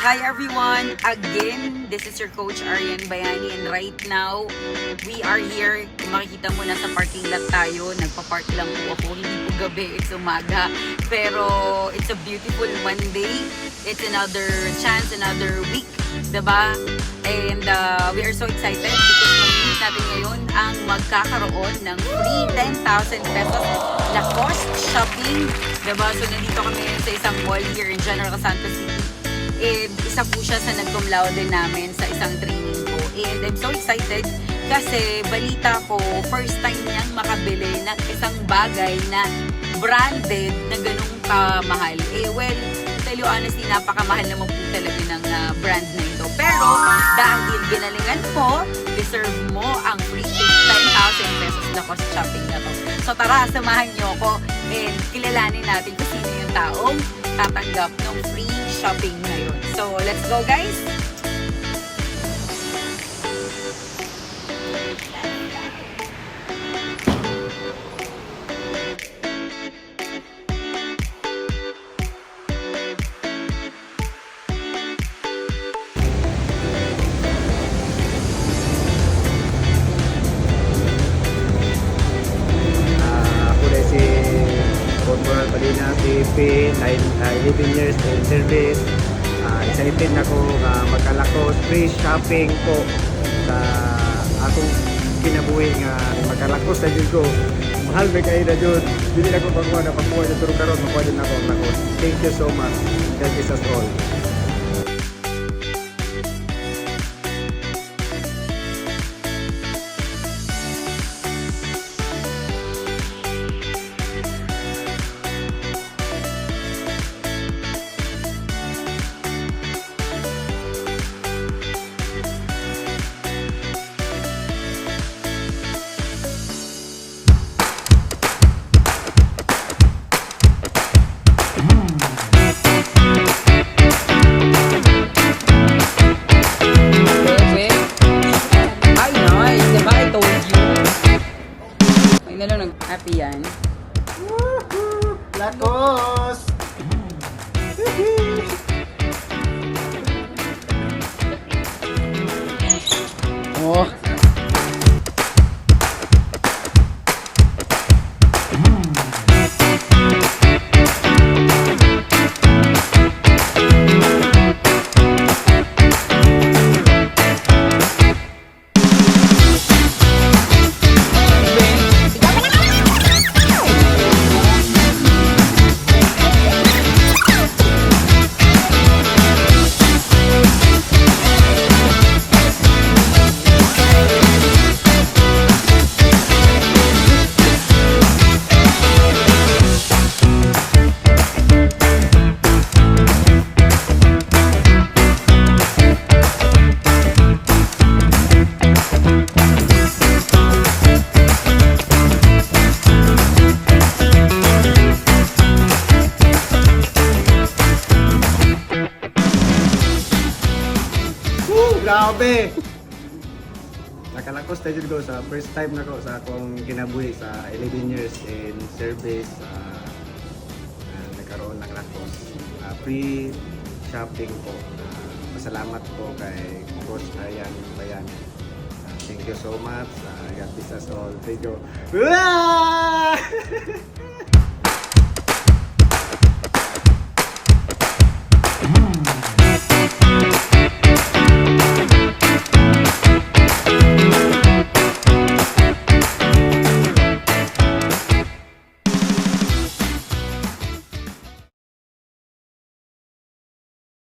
Hi everyone! Again, this is your coach Arian Bayani and right now, we are here. Kung makikita mo na sa parking lot tayo, nagpa-park lang po ako. Hindi po gabi, it's umaga. Pero it's a beautiful Monday. It's another chance, another week. Diba? And we are so excited because mag-meet natin ngayon ang magkakaroon ng free 10,000 pesos Lacoste shopping. Diba? So nandito kami sa isang mall here in General Santos City. And isa po siya sa nag-cum laude namin sa isang training ko. And I'm so excited kasi balita ko, first time niyang makabili ng isang bagay na branded na ganung kamahal. Well, to tell you honestly, napakamahal naman po talaga ng brand na ito. Pero dahil ginalingan mo, deserve mo ang free 10,000 pesos Lacoste shopping na to. So tara, samahan niyo ako and kilalanin natin kung sino yung taong tatanggap ng free shopping ngayon. So, let's go guys! Ako na si Corporal Palina, CP, 11 years in service. Excited na ko magkalakos free shopping ko sa akong kinabuhi nga magkalakos na dyan ko. Mahal ba kayo na dyan? Hindi na ko pagkuha na pagkuha na turo karon makuha din ako ang lakos. Thank you so much. God bless us all. Happy yan. Lakos! Oh. Grabe! Nakalakos tayo ko sa first time na ko sa akong kinabuhi sa 11 years in service. Nagkaroon ng lakos. Free shopping po. Pasalamat po kay Coach Arian Bayan. Thank you so much. God bless us all. Thank you.